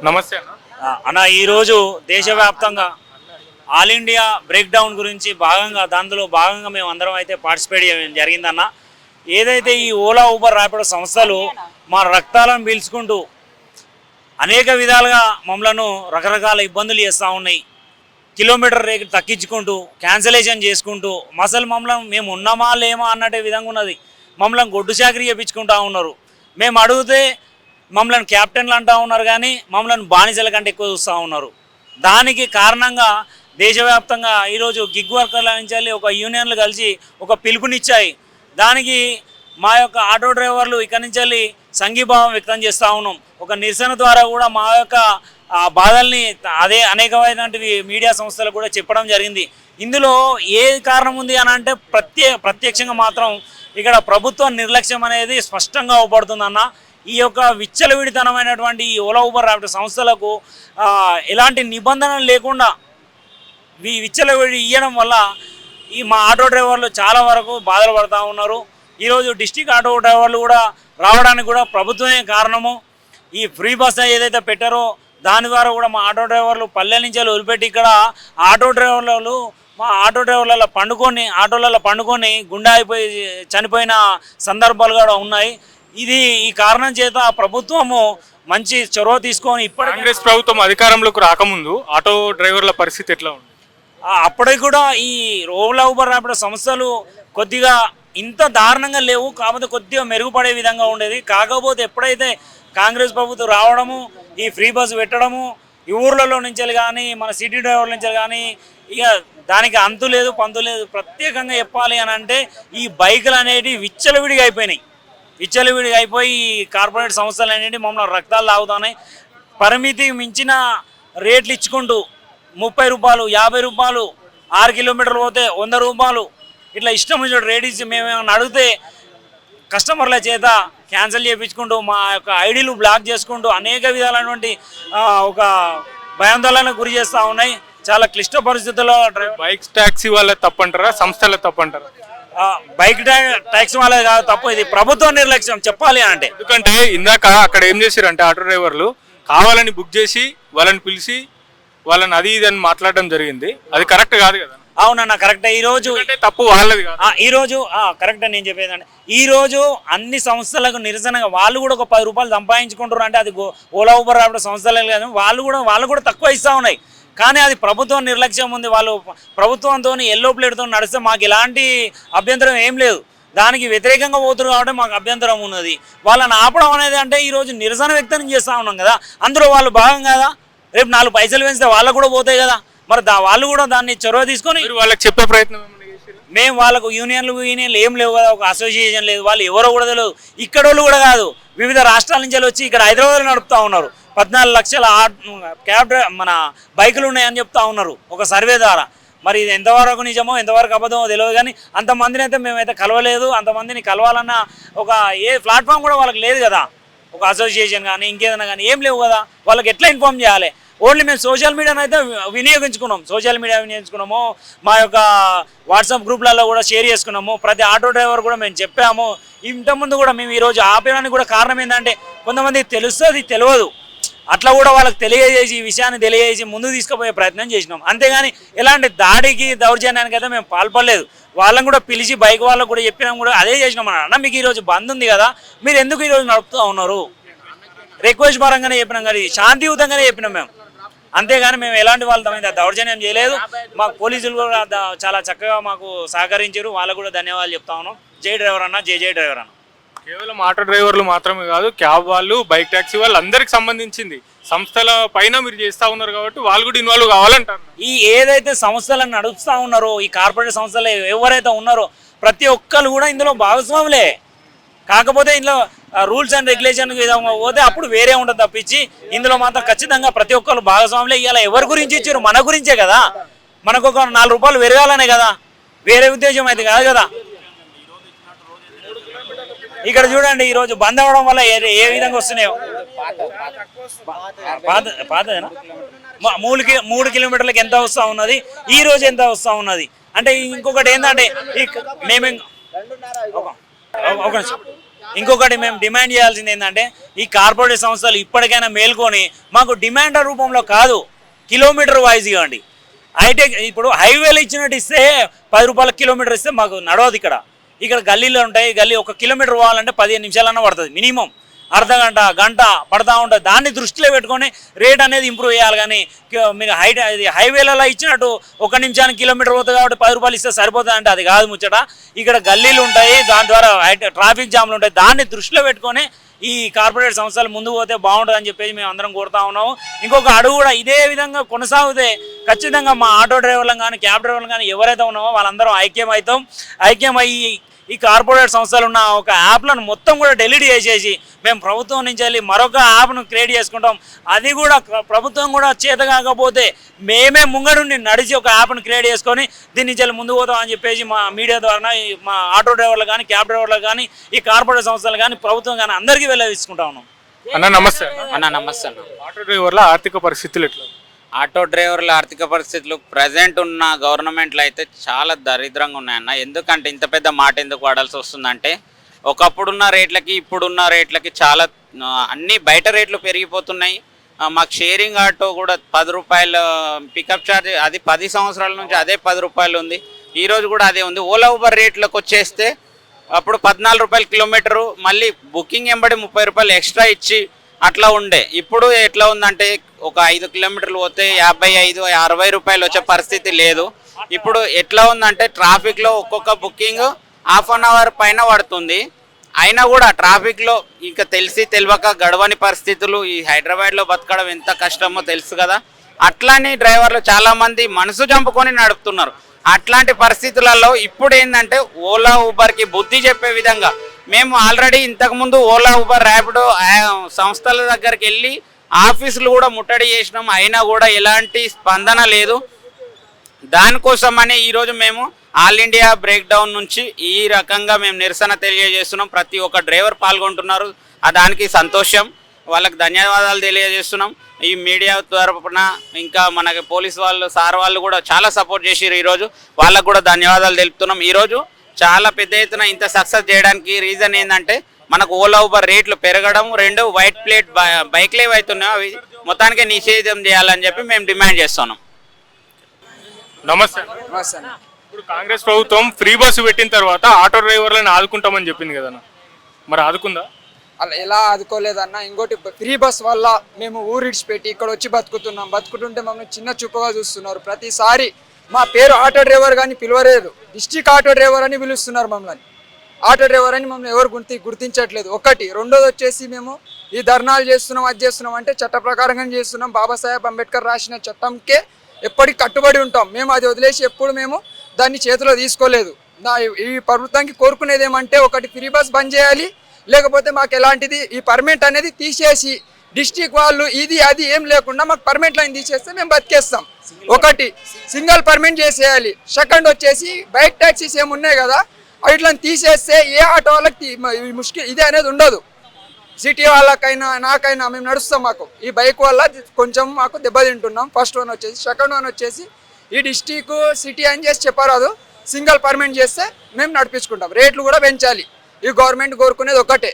నమస్తే అన్న. అన్న ఈరోజు దేశవ్యాప్తంగా ఆల్ ఇండియా బ్రేక్ డౌన్ గురించి దాంట్లో భాగంగా మేము అందరం అయితే పార్టిసిపేట్ చేయడం జరిగిందన్న. ఏదైతే ఈ ఓలా ఊబర్ ర్యాపిడో సంస్థలు మా రక్తాలను పీల్చుకుంటూ అనేక విధాలుగా మమ్మలను రకరకాల ఇబ్బందులు చేస్తూ ఉన్నాయి. కిలోమీటర్ రేటు తగ్గించుకుంటూ క్యాన్సలేషన్ చేసుకుంటూ మమ్మల్ని మేము ఉన్నామా లేమా అన్నట్టే విధంగా ఉన్నది. మమ్మల్ని గొడ్డు చాకరీ చేయించుకుంటూ ఉన్నారు. మేము అడిగితే మమ్మల్ని క్యాప్టెన్లు అంటూ ఉన్నారు, కానీ మమ్మల్ని బానిసల కంటే ఎక్కువ చూస్తూ ఉన్నారు. దానికి కారణంగా దేశవ్యాప్తంగా ఈరోజు గిగ్ వర్కర్ల నుంచి ఒక యూనియన్లు కలిసి ఒక పిలుపునిచ్చాయి. దానికి మా యొక్క ఆటో డ్రైవర్లు ఇక్కడి నుంచి సంఘీభావం వ్యక్తం చేస్తూ ఉన్నాం. ఒక నిరసన ద్వారా కూడా మా యొక్క బాధల్ని అదే అనేకమైనటువంటి మీడియా సంస్థలు కూడా చెప్పడం జరిగింది. ఇందులో ఏ కారణం ఉంది అని అంటే ప్రత్యక్షంగా మాత్రం ఇక్కడ ప్రభుత్వ నిర్లక్ష్యం అనేది స్పష్టంగా అవపడుతుందన్న. ఈ యొక్క విచ్చలవిడితనమైనటువంటి ఈ ఓలా ఊబర్ ర్యాపిడో సంస్థలకు ఎలాంటి నిబంధనలు లేకుండా విచ్చలవిడి ఇవ్వడం వల్ల మా ఆటో డ్రైవర్లు చాలా వరకు బాధలు పడుతూ ఉన్నారు. ఈరోజు డిస్టిక్ ఆటో డ్రైవర్లు కూడా రావడానికి కూడా ప్రభుత్వమే కారణము. ఈ ఫ్రీ బస్ ఏదైతే పెట్టారో దాని ద్వారా కూడా మా ఆటో డ్రైవర్లు పల్లెల నుంచి వదిలిపెట్టి ఇక్కడ మా ఆటో డ్రైవర్లలో పండుకొని గుండె అయిపోయి చనిపోయిన సందర్భాలు కూడా ఉన్నాయి. ఈ కారణం చేత ప్రభుత్వము మంచి చొరవ తీసుకొని కాంగ్రెస్ ప్రభుత్వం అధికారంలోకి రాకముందు ఆటో డ్రైవర్ల పరిస్థితి ఎట్లా ఉంది? అప్పటికి కూడా ఈ ఓలా ఊబర్ ర్యాపిడో సంస్థలు కొద్దిగా ఇంత దారుణంగా లేవు, కాకపోతే కొద్దిగా మెరుగుపడే విధంగా ఉండేది. కాకపోతే ఎప్పుడైతే కాంగ్రెస్ ప్రభుత్వం రావడము, ఈ ఫ్రీ బస్ పెట్టడము, ఈ ఊర్లలో నుంచి కానీ మన సిటీ డ్రైవర్ల నుంచి కానీ ఇక దానికి అంతు లేదు పంతు లేదు. ప్రత్యేకంగా చెప్పాలి అని అంటే ఈ బైకులు అనేవి విచ్చలవిడిగా అయిపోయి కార్పొరేట్ సంస్థలు అనేవి మమ్మల్ని రక్తాలు లాగుతున్నాయి. పరిమితి మించిన రేట్లు ఇచ్చుకుంటూ 30 రూపాయలు 50 రూపాయలు 6 కిలోమీటర్లు పోతే 100 రూపాయలు ఇట్లా ఇష్టం వచ్చిన రేట్ ఇచ్చి మేమేమైనా అడిగితే కస్టమర్ల చేత క్యాన్సిల్ చేయించుకుంటూ మా యొక్క ఐడీలు బ్లాక్ చేసుకుంటూ అనేక విధాలైనటువంటి ఒక భయాందోళనకు గురి చేస్తూ ఉన్నాయి. చాలా క్లిష్ట పరిస్థితుల్లో బైక్ ట్యాక్సీ వాళ్ళ తప్పంటారా, సంస్థల తప్పంటారా? బైక్ ట్యాక్సీ వాళ్ళే కాదు తప్పు, ఇది ప్రభుత్వ నిర్లక్ష్యం చెప్పాలి అంటే. ఎందుకంటే ఇందాక అక్కడ ఏం చేశారంటే ఆటో డ్రైవర్లు కావాలని బుక్ చేసి వాళ్ళని పిలిచి వాళ్ళని అది ఇది అని మాట్లాడడం జరిగింది. అది కరెక్ట్ కాదు కదా? అవునన్నా కరెక్టే. ఈరోజు తప్పు వాళ్ళది కాదు. ఈరోజు కరెక్టే నేను చెప్పేదండి. ఈరోజు అన్ని సంస్థలకు నిరసనగా వాళ్ళు కూడా ఒక 10 రూపాయలు సంపాదించుకుంటారు అంటే అది ఓలా ఊబర్ ర్యాపిడో సంస్థలే కాదు, వాళ్ళు కూడా తక్కువ ఇస్తూ ఉన్నాయి. కానీ అది ప్రభుత్వం నిర్లక్ష్యం ఉంది. వాళ్ళు ప్రభుత్వంతో ఎల్లో ప్లేట్తో నడిస్తే మాకు ఎలాంటి అభ్యంతరం ఏం లేదు. దానికి వ్యతిరేకంగా పోతున్నారు కాబట్టి మాకు అభ్యంతరం ఉన్నది. వాళ్ళని ఆపడం అనేది అంటే ఈరోజు నిరసన వ్యక్తం చేస్తూ ఉన్నాం కదా, అందులో వాళ్ళు భాగం కదా. రేపు 4 పైసలు పెంచితే వాళ్ళకు కూడా పోతాయి కదా. మరి వాళ్ళు కూడా దాన్ని చొరవ తీసుకొని వాళ్ళకి చెప్పే ప్రయత్నం మేము వాళ్ళకు యూనియన్లు ఏం లేవు కదా, ఒక అసోసియేషన్ లేదు, వాళ్ళు ఎవరో కూడా తెలియదు. ఇక్కడ వాళ్ళు కూడా కాదు, వివిధ రాష్ట్రాల నుంచి వచ్చి ఇక్కడ హైదరాబాద్లో నడుపుతూ ఉన్నారు. 14 లక్షల మన బైకులు ఉన్నాయని చెప్తా ఉన్నారు ఒక సర్వే ద్వారా. మరి ఇది ఎంతవరకు నిజమో ఎంతవరకు అబద్ధమో తెలియదు, కానీ అంతమందిని అయితే మేమైతే కలవలేదు. అంతమందిని కలవాలన్న ఒక ప్లాట్ఫామ్ కూడా వాళ్ళకి లేదు కదా, ఒక అసోసియేషన్ కానీ ఇంకేదైనా కానీ ఏం లేవు కదా. వాళ్ళకి ఎట్లా ఇన్ఫార్మ్ చేయాలి? ఓన్లీ మేము సోషల్ మీడియాను అయితే వినియోగించుకున్నాము. మా యొక్క వాట్సాప్ గ్రూప్లలో కూడా షేర్ చేసుకున్నాము. ప్రతి ఆటో డ్రైవర్ కూడా మేము చెప్పాము. ఇంతకుముందు కూడా మేము ఈరోజు ఆపేయడానికి కూడా కారణం ఏంటంటే కొంతమందికి తెలుస్తుంది, తెలియదు. అట్లా కూడా వాళ్ళకి తెలియజేసి ఈ విషయాన్ని తెలియజేసి ముందుకు తీసుకుపోయే ప్రయత్నం చేసినాం. అంతేగాని ఎలాంటి దాడికి దౌర్జన్యానికి అయితే మేము పాల్పడలేదు. వాళ్ళని కూడా పిలిచి బైక్ వాళ్ళకు కూడా చెప్పినాం, కూడా అదే చేసినాం. అన్న మీకు ఈరోజు బంద్ ఉంది కదా, మీరు ఎందుకు ఈరోజు నడుపుతూ ఉన్నారు? రిక్వెస్ట్ పరంగానే చెప్పినాం, కానీ శాంతియుతంగానే చెప్పినాం మేము. అంతేగాని మేము ఎలాంటి వాళ్ళ మీద దౌర్జన్యం చేయలేదు. మాకు పోలీసులు కూడా చాలా చక్కగా మాకు సహకరించారు. వాళ్ళకు కూడా ధన్యవాదాలు చెప్తా ఉన్నాం. జై డ్రైవర్ అన్న, జై డ్రైవర్ అన్న. కేవలం ఆటో డ్రైవర్లు మాత్రమే కాదు, క్యాబ్ వాళ్ళు, బైక్ ట్యాక్సీ వాళ్ళు అందరికి సంబంధించింది సంస్థల పైన మీరు చేస్తూ ఉన్నారు కాబట్టి వాళ్ళు కూడా ఇన్వాల్వ్ కావాలంటారు. ఏదైతే సంస్థలను నడుపుతూ ఉన్నారో ఈ కార్పొరేట్ సంస్థలు ఎవరైతే ఉన్నారో ప్రతి ఒక్కరు కూడా ఇందులో భాగస్వాములే. కాకపోతే ఇందులో రూల్స్ అండ్ రెగ్యులేషన్ పోతే అప్పుడు వేరే ఉంటుంది తప్పించి ఇందులో మాత్రం ఖచ్చితంగా ప్రతి ఒక్కరు భాగస్వాములే. ఇలా ఎవరి గురించి ఇచ్చారు? మన గురించే కదా. మనకు ఒక 4 రూపాయలు పెరగాలనే కదా, వేరే ఉద్దేశం అయితే కాదు కదా. ఇక్కడ చూడండి, ఈరోజు బంద్ అవ్వడం వల్ల ఏ విధంగా వస్తున్నాయో. పాతదేనా 3 కిలోమీటర్లకు ఎంత వస్తూ ఉన్నది, ఈ రోజు ఎంత వస్తూ ఉన్నది అంటే. ఇంకొకటి ఏంటంటే మేము ఒక నిమిషం ఇంకొకటి మేము డిమాండ్ చేయాల్సింది ఏంటంటే ఈ కార్పొరేట్ సంస్థలు ఇప్పటికైనా మేల్కొని మాకు డిమాండ్ రూపంలో కాదు, కిలోమీటర్ వైజ్ ఇవ్వండి. హైటెక్ ఇప్పుడు హైవేలు ఇచ్చినట్టు ఇస్తే 10 రూపాయల కిలోమీటర్ ఇస్తే మాకు నడవదు. ఇక్కడ గల్లీలో ఉంటాయి, గల్లీ 1 కిలోమీటర్ పోవాలంటే 15 నిమిషాలన్నా పడుతుంది, మినిమం అర్ధ గంట గంట పడతా ఉంటుంది. దాన్ని దృష్టిలో పెట్టుకొని రేట్ అనేది ఇంప్రూవ్ చేయాలి. కానీ మీరు హైవేలలో ఇచ్చినట్టు 1 నిమిషానికి కిలోమీటర్ పోతుంది కాబట్టి 10 రూపాయలు ఇస్తే సరిపోతుంది అంటే అది కాదు ముచ్చట. ఇక్కడ గల్లీలు ఉంటాయి, దాని ద్వారా ట్రాఫిక్ జామ్లు ఉంటాయి. దాన్ని దృష్టిలో పెట్టుకొని ఈ కార్పొరేట్ సంస్థలు ముందుకు పోతే బాగుంటుందని చెప్పేసి మేము అందరం కోరుతా ఉన్నాము. ఇంకొక అడుగు కూడా ఇదే విధంగా కొనసాగితే ఖచ్చితంగా మా ఆటో డ్రైవర్లను కానీ క్యాబ్ డ్రైవర్లు కానీ ఎవరైతే ఉన్నామో వాళ్ళందరం ఐక్యమయ్యి ఈ కార్పొరేట్ సంస్థలు ఉన్న ఒక యాప్లను మొత్తం కూడా డిలీట్ చేసేసి మేము ప్రభుత్వం నుంచి వెళ్ళి మరొక యాప్ను క్రియేట్ చేసుకుంటాం. అది కూడా ప్రభుత్వం కూడా చేత కాకపోతే మేమే ముంగడుండి నడిచి ఒక యాప్ను క్రియేట్ చేసుకొని దీని నుంచి వెళ్ళి ముందుకు పోతాం అని చెప్పేసి మా మీడియా ద్వారా మా ఆటో డ్రైవర్లు కానీ క్యాబ్ డ్రైవర్లు కానీ ఈ కార్పొరేట్ సంస్థలు కానీ ప్రభుత్వం కానీ అందరికీ వెళ్ళవిసుకుంటా ఉన్నాం. అన్న నమస్తే. నమస్తే అన్న. ఆటో డ్రైవర్ల ఆర్థిక పరిస్థితులు ఎట్లా? ఆటో డ్రైవర్ల ఆర్థిక పరిస్థితులు ప్రజెంట్ ఉన్న గవర్నమెంట్లో అయితే చాలా దరిద్రంగా ఉన్నాయన్న. ఎందుకంటే ఇంత పెద్ద మాట ఎందుకు వాడాల్సి వస్తుందంటే ఒకప్పుడున్న రేట్లకి ఇప్పుడున్న రేట్లకి చాలా అన్ని బయట రేట్లు పెరిగిపోతున్నాయి. మాకు షేరింగ్ ఆటో కూడా 10 రూపాయలు పికప్ ఛార్జ్, అది 10 సంవత్సరాల నుంచి అదే 10 రూపాయలు ఉంది, ఈరోజు కూడా అదే ఉంది. ఓలా ఊబర్ రేట్లకు వచ్చేస్తే అప్పుడు 14 రూపాయలు కిలోమీటరు, మళ్ళీ బుకింగ్ ఎంబడి 30 రూపాయలు ఎక్స్ట్రా ఇచ్చి అట్లా ఉండే. ఇప్పుడు ఎట్లా ఉందంటే ఒక 5 కిలోమీటర్లు పోతే 55-60 రూపాయలు వచ్చే పరిస్థితి లేదు. ఇప్పుడు ఎట్లా ఉందంటే ట్రాఫిక్లో ఒక్కొక్క బుకింగ్ హాఫ్ అన్ అవర్ పైన పడుతుంది. అయినా కూడా ట్రాఫిక్లో ఇంకా తెలియక గడవని పరిస్థితులు. ఈ హైదరాబాద్లో బతకడం ఎంత కష్టమో తెలుసు కదా. అట్లానే డ్రైవర్లు చాలామంది మనసు చంపుకొని నడుపుతున్నారు. అట్లాంటి పరిస్థితులలో ఇప్పుడు ఏంటంటే ఓలా ఊబర్కి బుద్ధి చెప్పే విధంగా మేము ఆల్రెడీ ఇంతకుముందు ఓలా ఊబర్ ర్యాపిడో సంస్థల దగ్గరికి వెళ్ళి ఆఫీసులు కూడా ముట్టడి చేసినాం, అయినా కూడా ఎలాంటి స్పందన లేదు. దానికోసమని ఈరోజు మేము ఆల్ ఇండియా బ్రేక్ డౌన్ నుంచి ఈ రకంగా మేము నిరసన తెలియజేస్తున్నాం. ప్రతి ఒక్క డ్రైవర్ పాల్గొంటున్నారు, దానికి సంతోషం, వాళ్ళకి ధన్యవాదాలు తెలియజేస్తున్నాం. ఈ మీడియా తరపున ఇంకా మనకి పోలీస్ వాళ్ళు సార్ వాళ్ళు కూడా చాలా సపోర్ట్ చేసిరు. ఈరోజు వాళ్ళకు కూడా ధన్యవాదాలు తెలుపుతున్నాం. ఈరోజు చాలా పెద్ద ఎత్తున ఇంత సక్సెస్ చేయడానికి రీజన్ ఏంటంటే మనకు ఓలా ఊబర్ రేట్లు పెరగడం, 2 వైట్ ప్లేట్ బైక్లు ఏవైతున్నాయో అవి మొత్తానికి నిషేధం చేయాలని చెప్పి మేము డిమాండ్ చేస్తున్నాం. నమస్తే. ఇప్పుడు కాంగ్రెస్ ప్రభుత్వం ఫ్రీ బస్సు పెట్టిన తర్వాత ఆటో డ్రైవర్లను ఆదుకుంటామని చెప్పింది కదా, మరి ఆదుకుందా? అలా ఎలా ఆదుకోలేదన్న. ఇంకోటి ఫ్రీ బస్ వల్ల మేము ఊరిడిచిపెట్టి ఇక్కడ వచ్చి బతుకుతుంటే మమ్మల్ని చిన్న చూపుగా చూస్తున్నారు. ప్రతిసారి మా పేరు ఆటో డ్రైవర్ కానీ పిలవలేదు, డిస్ట్రిక్ట్ ఆటో డ్రైవర్ అని పిలుస్తున్నారు మమ్మల్ని. ఆటో డ్రైవర్ అని మమ్మల్ని ఎవరు గుర్తించట్లేదు. ఒకటి. రెండోది వచ్చేసి మేము ఈ ధర్నాలు చేస్తున్నాం, అది చేస్తున్నాం అంటే చట్ట ప్రకారంగా చేస్తున్నాం. బాబాసాహెబ్ అంబేద్కర్ రాసిన చట్టంకే ఎప్పటికి కట్టుబడి ఉంటాం. మేము అది వదిలేసి ఎప్పుడు మేము దాన్ని చేతిలో తీసుకోలేదు. ఈ ప్రభుత్వానికి కోరుకునేది ఏమంటే ఒకటి ఫ్రీ బస్ బంద్ చేయాలి, లేకపోతే మాకు ఎలాంటిది ఈ పర్మిట్ అనేది తీసేసి డిస్ట్రిక్ట్ వాళ్ళు ఇది అది ఏం లేకుండా మాకు పర్మిట్ లైన్ తీసేస్తే మేము బతికేస్తాం. ఒకటి సింగిల్ పర్మిట్ చేసేయాలి. సెకండ్ వచ్చేసి బైక్ ట్యాక్సీస్ ఏమున్నాయి కదా వీటిని తీసేస్తే ఏ ఆటో వాళ్ళకి ఇదే అనేది ఉండదు. సిటీ వాళ్ళకైనా నాకైనా మేము నడుస్తాం. మాకు ఈ బైక్ వల్ల కొంచెం మాకు దెబ్బతింటున్నాం. ఫస్ట్ వన్ వచ్చేసి. సెకండ్ వన్ వచ్చేసి ఈ డిస్ట్రిక్ట్ సిటీ అని చేసి చెప్పరాదు, సింగిల్ పర్మిట్ చేస్తే మేము నడిపించుకుంటాం. రేట్లు కూడా పెంచాలి. ఈ గవర్నమెంట్ కోరుకునేది ఒకటే.